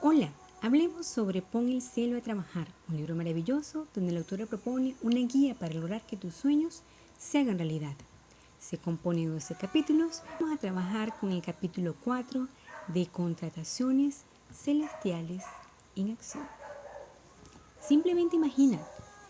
Hola, hablemos sobre Pon el cielo a trabajar, un libro maravilloso donde la autora propone una guía para lograr que tus sueños se hagan realidad. Se compone de 12 capítulos. Vamos a trabajar con el capítulo 4 de Contrataciones Celestiales en Acción. Simplemente imagina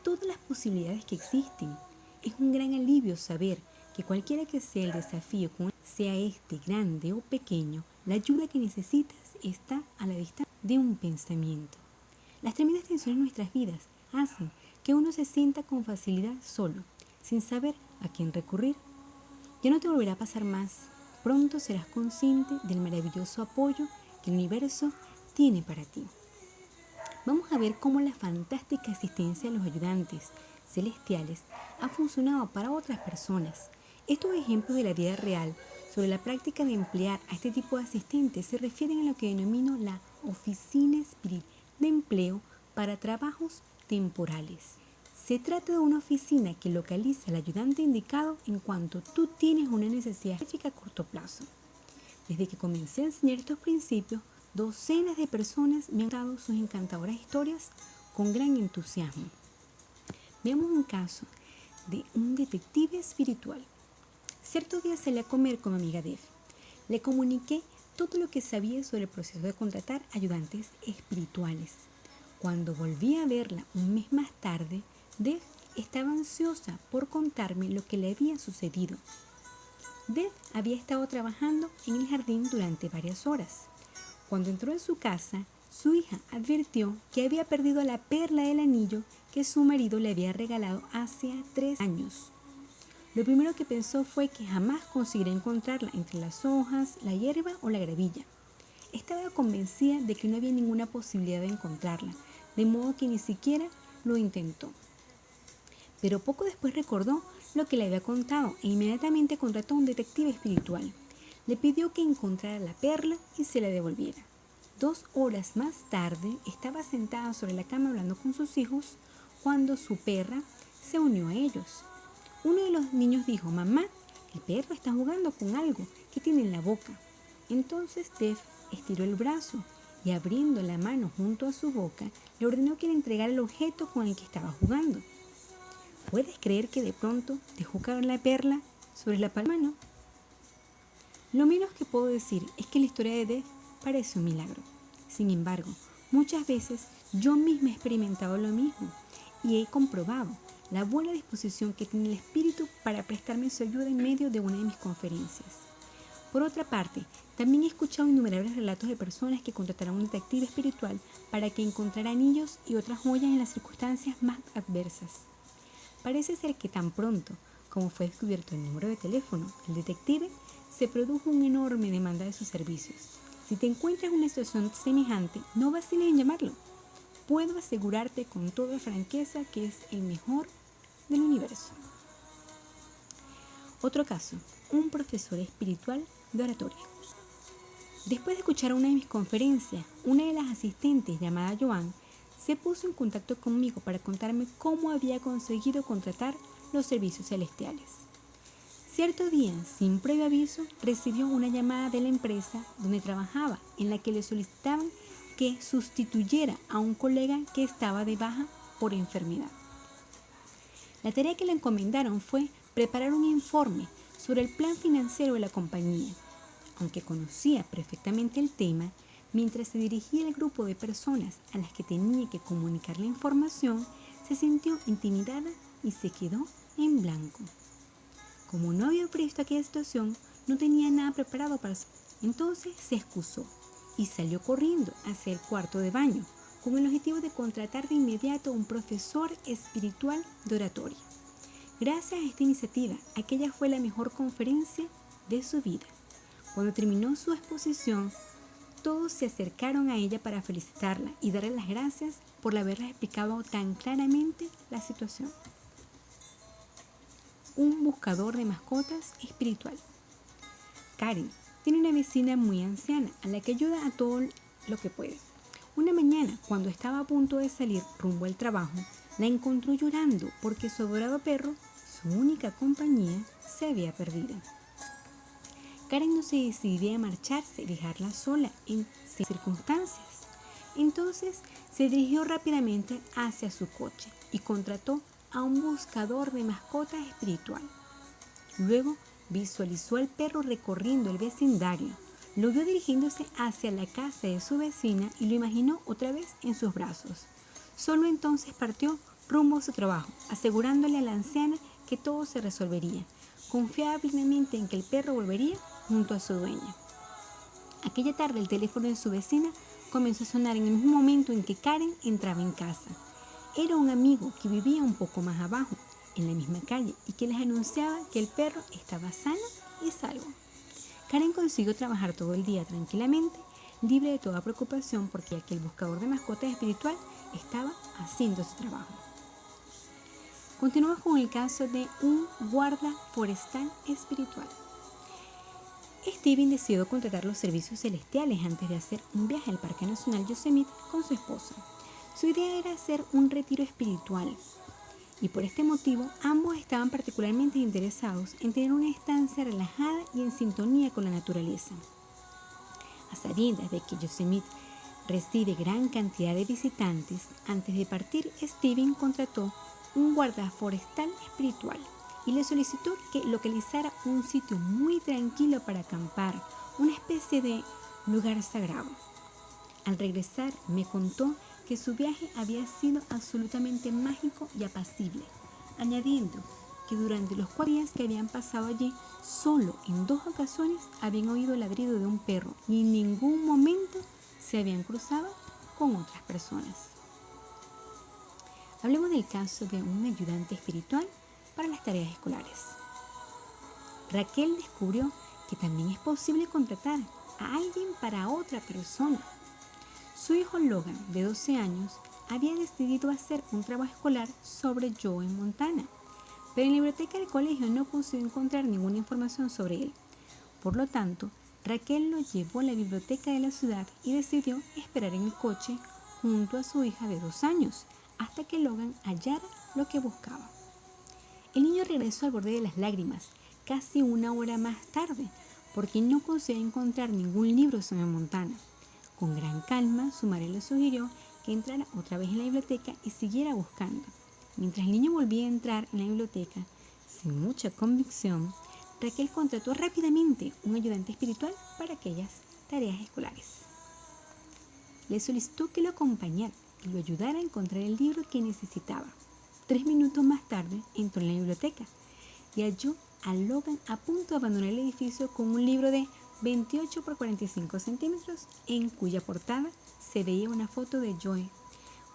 todas las posibilidades que existen. Es un gran alivio saber que cualquiera que sea el desafío, sea este grande o pequeño, la ayuda que necesitas está a la distancia de un pensamiento. Las tremendas tensiones en nuestras vidas hacen que uno se sienta con facilidad solo, sin saber a quién recurrir. Ya no te volverá a pasar más. Pronto serás consciente del maravilloso apoyo que el universo tiene para ti. Vamos a ver cómo la fantástica asistencia de los ayudantes celestiales ha funcionado para otras personas. Estos ejemplos de la vida real sobre la práctica de emplear a este tipo de asistentes se refieren a lo que denomino la oficina espiritual de empleo para trabajos temporales. Se trata de una oficina que localiza al ayudante indicado en cuanto tú tienes una necesidad específica a corto plazo. Desde que comencé a enseñar estos principios, docenas de personas me han dado sus encantadoras historias con gran entusiasmo. Veamos un caso de un detective espiritual. Cierto día salí a comer con mi amiga Dev. Le comuniqué todo lo que sabía sobre el proceso de contratar ayudantes espirituales. Cuando volví a verla un mes más tarde, Dev estaba ansiosa por contarme lo que le había sucedido. Dev había estado trabajando en el jardín durante varias horas. Cuando entró en su casa, su hija advirtió que había perdido la perla del anillo que su marido le había regalado hace 3 años. Lo primero que pensó fue que jamás conseguiría encontrarla entre las hojas, la hierba o la gravilla. Estaba convencida de que no había ninguna posibilidad de encontrarla, de modo que ni siquiera lo intentó. Pero poco después recordó lo que le había contado e inmediatamente contrató a un detective espiritual. Le pidió que encontrara la perla y se la devolviera. 2 horas más tarde estaba sentada sobre la cama hablando con sus hijos cuando su perra se unió a ellos. Uno de los niños dijo: «Mamá, el perro está jugando con algo que tiene en la boca». Entonces Dev estiró el brazo y abriendo la mano junto a su boca le ordenó que le entregara el objeto con el que estaba jugando. ¿Puedes creer que de pronto dejó caer la perla sobre la palma? No. Lo menos que puedo decir es que la historia de Dev parece un milagro. Sin embargo, muchas veces yo misma he experimentado lo mismo y he comprobado la buena disposición que tiene el espíritu para prestarme su ayuda en medio de una de mis conferencias. Por otra parte, también he escuchado innumerables relatos de personas que contrataron a un detective espiritual para que encontrara anillos y otras joyas en las circunstancias más adversas. Parece ser que tan pronto como fue descubierto el número de teléfono del detective, se produjo una enorme demanda de sus servicios. Si te encuentras en una situación semejante, no vaciles en llamarlo. Puedo asegurarte con toda franqueza que es el mejor del universo. Otro caso, un profesor espiritual de oratoria. Después de escuchar una de mis conferencias, una de las asistentes llamada Joan se puso en contacto conmigo para contarme cómo había conseguido contratar los servicios celestiales. Cierto día, sin previo aviso, recibió una llamada de la empresa donde trabajaba en la que le solicitaban que sustituyera a un colega que estaba de baja por enfermedad. La tarea que le encomendaron fue preparar un informe sobre el plan financiero de la compañía. Aunque conocía perfectamente el tema, mientras se dirigía al grupo de personas a las que tenía que comunicar la información, se sintió intimidada y se quedó en blanco. Como no había previsto aquella situación, no tenía nada preparado para eso. Entonces se excusó y salió corriendo hacia el cuarto de baño, con el objetivo de contratar de inmediato a un profesor espiritual de oratoria. Gracias a esta iniciativa, aquella fue la mejor conferencia de su vida. Cuando terminó su exposición, todos se acercaron a ella para felicitarla y darle las gracias por haberles explicado tan claramente la situación. Un buscador de mascotas espiritual. Karen tiene una vecina muy anciana a la que ayuda a todo lo que puede. Una mañana, cuando estaba a punto de salir rumbo al trabajo, la encontró llorando porque su adorado perro, su única compañía, se había perdido. Karen no se decidía a marcharse y dejarla sola en circunstancias. Entonces se dirigió rápidamente hacia su coche y contrató a un buscador de mascotas espiritual. Luego visualizó al perro recorriendo el vecindario. Lo vio dirigiéndose hacia la casa de su vecina y lo imaginó otra vez en sus brazos. Solo entonces partió rumbo a su trabajo, asegurándole a la anciana que todo se resolvería. Confiaba plenamente en que el perro volvería junto a su dueña. Aquella tarde el teléfono de su vecina comenzó a sonar en el mismo momento en que Karen entraba en casa. Era un amigo que vivía un poco más abajo, en la misma calle, y que les anunciaba que el perro estaba sano y salvo. Karen consiguió trabajar todo el día tranquilamente, libre de toda preocupación porque aquel buscador de mascotas espiritual estaba haciendo su trabajo. Continuamos con el caso de un guarda forestal espiritual. Steven decidió contratar los servicios celestiales antes de hacer un viaje al Parque Nacional Yosemite con su esposa. Su idea era hacer un retiro espiritual y por este motivo ambos estaban particularmente interesados en tener una estancia relajada y en sintonía con la naturaleza. A sabiendas de que Yosemite recibe gran cantidad de visitantes, antes de partir Steven contrató un guarda forestal espiritual y le solicitó que localizara un sitio muy tranquilo para acampar, una especie de lugar sagrado. Al regresar me contó que su viaje había sido absolutamente mágico y apacible, añadiendo que durante los 4 días que habían pasado allí, solo en 2 ocasiones habían oído el ladrido de un perro y en ningún momento se habían cruzado con otras personas. Hablemos del caso de un ayudante espiritual para las tareas escolares. Raquel descubrió que también es posible contratar a alguien para otra persona. Su hijo Logan, de 12 años, había decidido hacer un trabajo escolar sobre Joe Montana, pero en la biblioteca del colegio no consiguió encontrar ninguna información sobre él. Por lo tanto, Raquel lo llevó a la biblioteca de la ciudad y decidió esperar en el coche junto a su hija de 2 años hasta que Logan hallara lo que buscaba. El niño regresó al borde de las lágrimas, casi 1 hora más tarde, porque no conseguía encontrar ningún libro sobre Montana. Con gran calma, su madre le sugirió que entrara otra vez en la biblioteca y siguiera buscando. Mientras el niño volvía a entrar en la biblioteca, sin mucha convicción, Raquel contrató rápidamente un ayudante espiritual para aquellas tareas escolares. Le solicitó que lo acompañara y lo ayudara a encontrar el libro que necesitaba. 3 minutos más tarde entró en la biblioteca y halló a Logan a punto de abandonar el edificio con un libro de 28 por 45 centímetros en cuya portada se veía una foto de Joe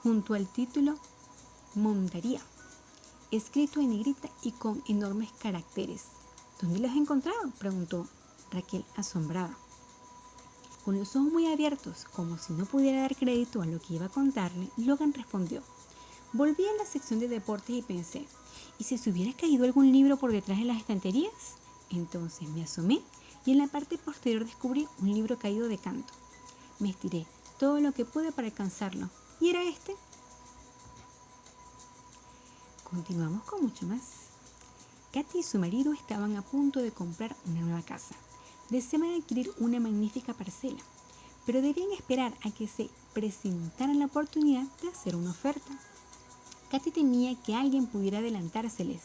junto al título Montaría, escrito en negrita y con enormes caracteres. ¿Dónde lo has encontrado?, preguntó Raquel asombrada. Con los ojos muy abiertos, como si no pudiera dar crédito a lo que iba a contarle, Logan respondió: volví a la sección de deportes y pensé, ¿y si se hubiera caído algún libro por detrás de las estanterías? Entonces me asomé y en la parte posterior descubrí un libro caído de canto. Me estiré todo lo que pude para alcanzarlo. ¿Y era este? Continuamos con mucho más. Katy y su marido estaban a punto de comprar una nueva casa. Deseaban adquirir una magnífica parcela, pero debían esperar a que se presentara la oportunidad de hacer una oferta. Katy temía que alguien pudiera adelantárseles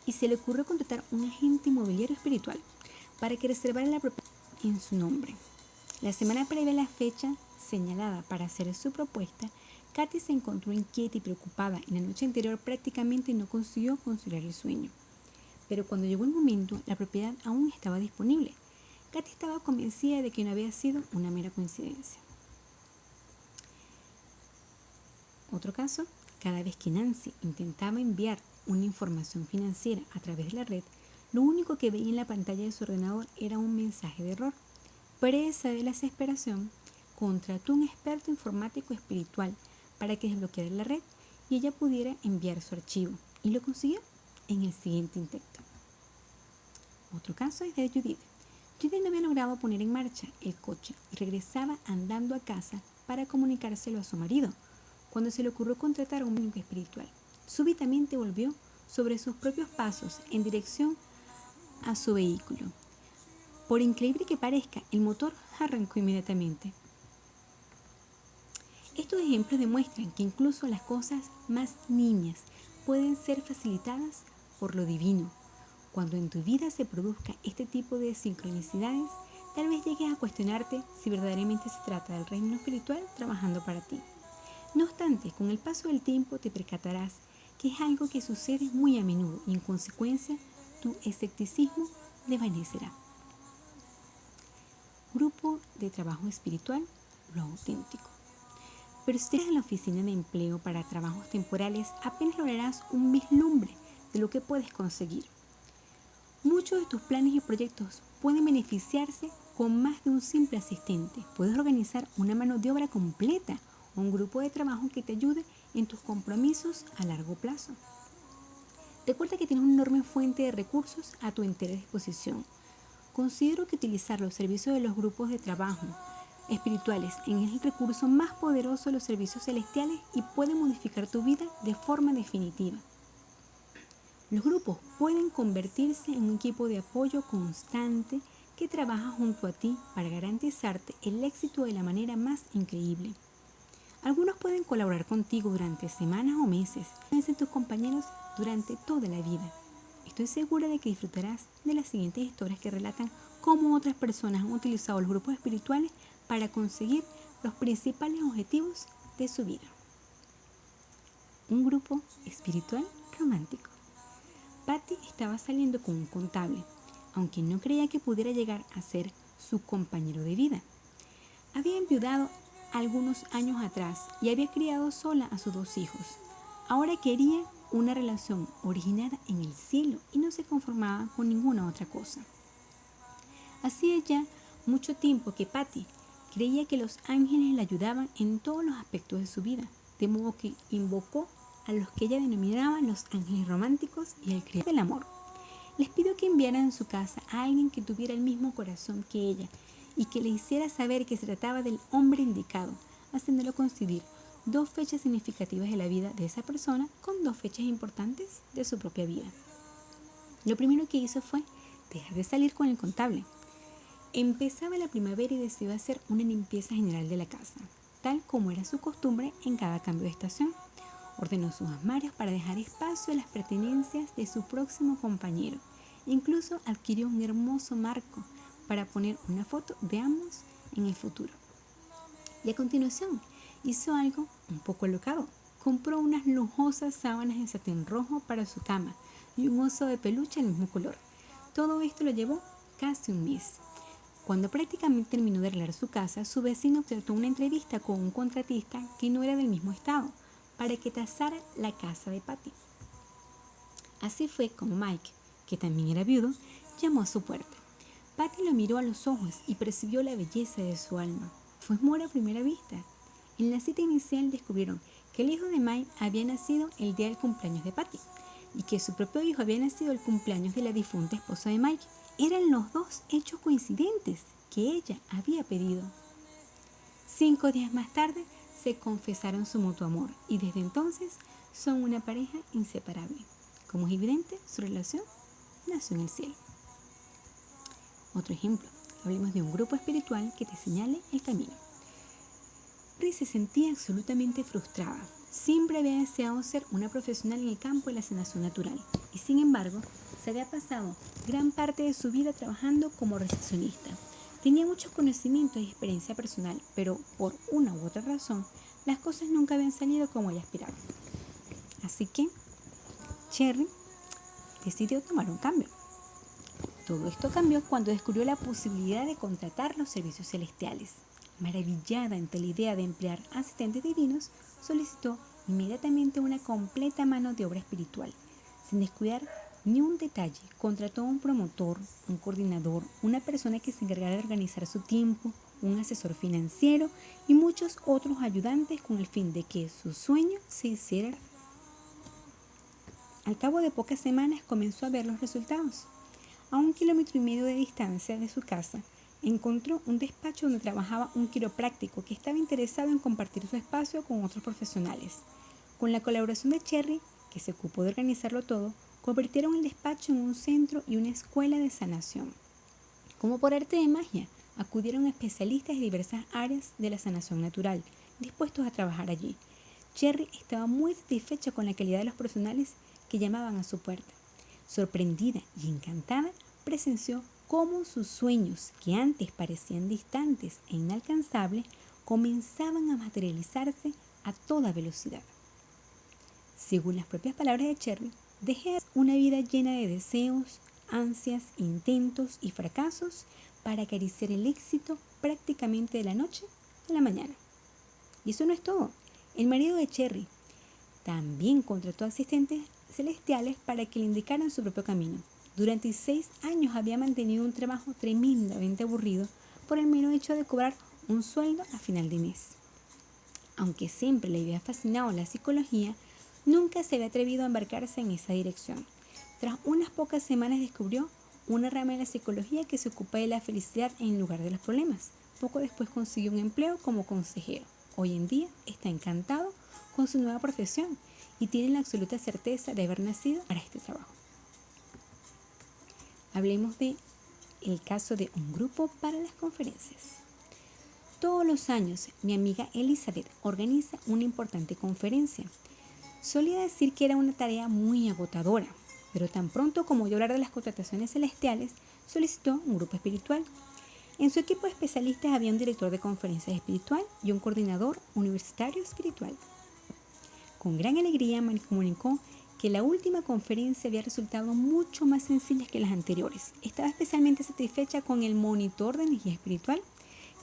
y se le ocurrió contratar un agente inmobiliario espiritual para que reservara la propiedad en su nombre. La semana previa a la fecha señalada para hacer su propuesta, Katy se encontró inquieta y preocupada. En la noche anterior prácticamente no consiguió conciliar el sueño. Pero cuando llegó el momento, la propiedad aún estaba disponible. Katy estaba convencida de que no había sido una mera coincidencia. Otro caso, cada vez que Nancy intentaba enviar una información financiera a través de la red, lo único que veía en la pantalla de su ordenador era un mensaje de error. Presa de la desesperación, contrató un experto informático espiritual para que desbloqueara la red y ella pudiera enviar su archivo, y lo consiguió en el siguiente intento. Otro caso es de Judith. Judith no había logrado poner en marcha el coche y regresaba andando a casa para comunicárselo a su marido, cuando se le ocurrió contratar a un médico espiritual. Súbitamente volvió sobre sus propios pasos en dirección a su vehículo. Por increíble que parezca, el motor arrancó inmediatamente. Estos ejemplos demuestran que incluso las cosas más niñas pueden ser facilitadas por lo divino. Cuando en tu vida se produzca este tipo de sincronicidades, tal vez llegues a cuestionarte si verdaderamente se trata del reino espiritual trabajando para ti. No obstante, con el paso del tiempo te percatarás que es algo que sucede muy a menudo y en consecuencia tu escepticismo desvanecerá. Grupo de trabajo espiritual, lo auténtico. Pero si estás en la oficina de empleo para trabajos temporales, apenas lograrás un vislumbre de lo que puedes conseguir. Muchos de tus planes y proyectos pueden beneficiarse con más de un simple asistente. Puedes organizar una mano de obra completa o un grupo de trabajo que te ayude en tus compromisos a largo plazo. Recuerda que tienes una enorme fuente de recursos a tu entera disposición. Considero que utilizar los servicios de los grupos de trabajo espirituales es el recurso más poderoso de los servicios celestiales y puede modificar tu vida de forma definitiva. Los grupos pueden convertirse en un equipo de apoyo constante que trabaja junto a ti para garantizarte el éxito de la manera más increíble. Algunos pueden colaborar contigo durante semanas o meses, pueden ser tus compañeros durante toda la vida. Estoy segura de que disfrutarás de las siguientes historias que relatan cómo otras personas han utilizado los grupos espirituales para conseguir los principales objetivos de su vida. Un grupo espiritual romántico. Patty estaba saliendo con un contable, aunque no creía que pudiera llegar a ser su compañero de vida. Había enviudado algunos años atrás y había criado sola a sus 2 hijos. Ahora quería una relación originada en el cielo y no se conformaba con ninguna otra cosa. Hacía ya mucho tiempo que Patty creía que los ángeles la ayudaban en todos los aspectos de su vida, de modo que invocó a los que ella denominaba los ángeles románticos y el creador del amor. Les pidió que enviaran a su casa a alguien que tuviera el mismo corazón que ella y que le hiciera saber que se trataba del hombre indicado, haciéndolo coincidir 2 fechas significativas de la vida de esa persona con 2 fechas importantes de su propia vida. Lo primero que hizo fue dejar de salir con el contable. Empezaba la primavera y decidió hacer una limpieza general de la casa, tal como era su costumbre en cada cambio de estación. Ordenó sus armarios para dejar espacio a las pertenencias de su próximo compañero. Incluso adquirió un hermoso marco para poner una foto de ambos en el futuro. Y a continuación hizo algo un poco alocado. Compró unas lujosas sábanas de satén rojo para su cama y un oso de peluche del mismo color. Todo esto lo llevó casi un mes. Cuando prácticamente terminó de arreglar su casa, su vecino ofertó una entrevista con un contratista que no era del mismo estado, para que tasara la casa de Patty. Así fue como Mike, que también era viudo, llamó a su puerta. Patty lo miró a los ojos y percibió la belleza de su alma. Fue amor a primera vista. En la cita inicial descubrieron que el hijo de Mike había nacido el día del cumpleaños de Patty y que su propio hijo había nacido el cumpleaños de la difunta esposa de Mike. Eran los 2 hechos coincidentes que ella había pedido. 5 días más tarde se confesaron su mutuo amor y desde entonces son una pareja inseparable. Como es evidente, su relación nació en el cielo. Otro ejemplo, hablemos de un grupo espiritual que te señale el camino. Mary se sentía absolutamente frustrada. Siempre había deseado ser una profesional en el campo de la sanación natural y sin embargo se había pasado gran parte de su vida trabajando como recepcionista. Tenía muchos conocimientos y experiencia personal, pero por una u otra razón las cosas nunca habían salido como ella esperaba. Así que Cherry decidió tomar un cambio. Todo esto cambió cuando descubrió la posibilidad de contratar los servicios celestiales. Maravillada ante la idea de emplear asistentes divinos, solicitó inmediatamente una completa mano de obra espiritual. Sin descuidar ni un detalle, contrató a un promotor, un coordinador, una persona que se encargara de organizar su tiempo, un asesor financiero y muchos otros ayudantes con el fin de que su sueño se hiciera. Al cabo de pocas semanas comenzó a ver los resultados. A 1,5 kilómetros de distancia de su casa, encontró un despacho donde trabajaba un quiropráctico que estaba interesado en compartir su espacio con otros profesionales. Con la colaboración de Cherry, que se ocupó de organizarlo todo, convirtieron el despacho en un centro y una escuela de sanación. Como por arte de magia, acudieron especialistas de diversas áreas de la sanación natural, dispuestos a trabajar allí. Cherry estaba muy satisfecha con la calidad de los profesionales que llamaban a su puerta. Sorprendida y encantada, presenció cómo sus sueños, que antes parecían distantes e inalcanzables, comenzaban a materializarse a toda velocidad. Según las propias palabras de Cherry, dejé una vida llena de deseos, ansias, intentos y fracasos para acariciar el éxito prácticamente de la noche a la mañana. Y eso no es todo. El marido de Cherry también contrató asistentes celestiales para que le indicaran su propio camino. Durante 6 años había mantenido un trabajo tremendamente aburrido por el mero hecho de cobrar un sueldo a final de mes. Aunque siempre le había fascinado la psicología, nunca se había atrevido a embarcarse en esa dirección. Tras unas pocas semanas descubrió una rama de la psicología que se ocupa de la felicidad en lugar de los problemas. Poco después consiguió un empleo como consejero. Hoy en día está encantado con su nueva profesión y tiene la absoluta certeza de haber nacido para este trabajo. Hablemos de el caso de un grupo para las conferencias. Todos los años mi amiga Elizabeth organiza una importante conferencia. Solía decir que era una tarea muy agotadora, pero tan pronto como oyó hablar de las contrataciones celestiales, solicitó un grupo espiritual. En su equipo de especialistas había un director de conferencias espiritual y un coordinador universitario espiritual. Con gran alegría me comunicó que la última conferencia había resultado mucho más sencilla que las anteriores. Estaba especialmente satisfecha con el monitor de energía espiritual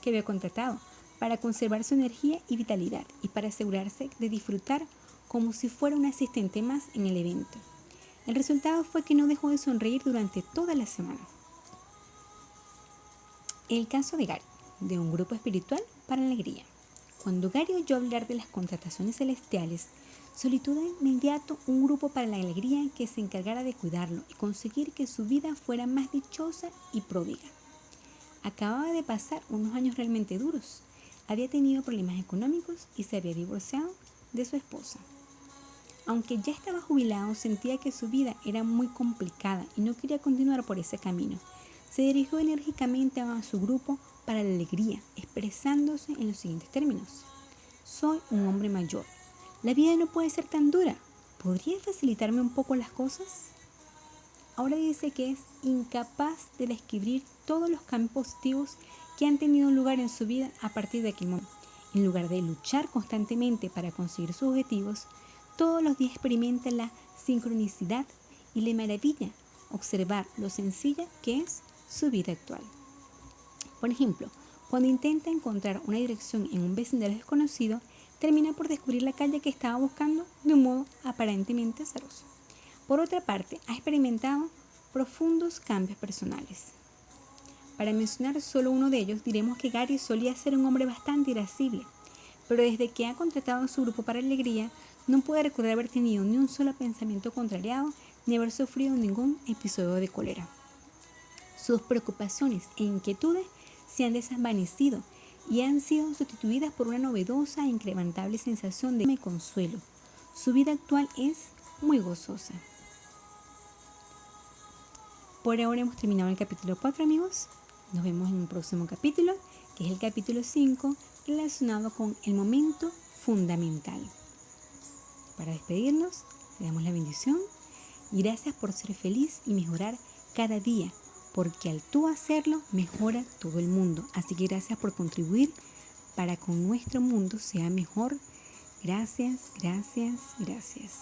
que había contratado para conservar su energía y vitalidad y para asegurarse de disfrutar como si fuera un asistente más en el evento. El resultado fue que no dejó de sonreír durante toda la semana. El caso de Gary, de un grupo espiritual para la alegría. Cuando Gary oyó hablar de las contrataciones celestiales, solicitó de inmediato un grupo para la alegría que se encargara de cuidarlo y conseguir que su vida fuera más dichosa y pródiga. Acababa de pasar unos años realmente duros. Había tenido problemas económicos y se había divorciado de su esposa. Aunque ya estaba jubilado, sentía que su vida era muy complicada y no quería continuar por ese camino. Se dirigió enérgicamente a su grupo para la alegría, expresándose en los siguientes términos. Soy un hombre mayor. La vida no puede ser tan dura. ¿Podría facilitarme un poco las cosas? Ahora dice que es incapaz de describir todos los cambios positivos que han tenido lugar en su vida a partir de aquel momento. En lugar de luchar constantemente para conseguir sus objetivos, todos los días experimenta la sincronicidad y le maravilla observar lo sencilla que es su vida actual. Por ejemplo, cuando intenta encontrar una dirección en un vecindario desconocido, termina por descubrir la calle que estaba buscando de un modo aparentemente azaroso. Por otra parte, ha experimentado profundos cambios personales. Para mencionar solo uno de ellos, diremos que Gary solía ser un hombre bastante irascible, pero desde que ha contratado a su grupo para la alegría, no puede recordar haber tenido ni un solo pensamiento contrariado ni haber sufrido ningún episodio de cólera. Sus preocupaciones e inquietudes se han desvanecido y han sido sustituidas por una novedosa e incrementable sensación de consuelo. Su vida actual es muy gozosa. Por ahora hemos terminado el capítulo 4, amigos. Nos vemos en un próximo capítulo, que es el capítulo 5, relacionado con el momento fundamental. Para despedirnos, te damos la bendición y gracias por ser feliz y mejorar cada día, porque al tú hacerlo, mejora todo el mundo. Así que gracias por contribuir para que nuestro mundo sea mejor. Gracias, gracias, gracias.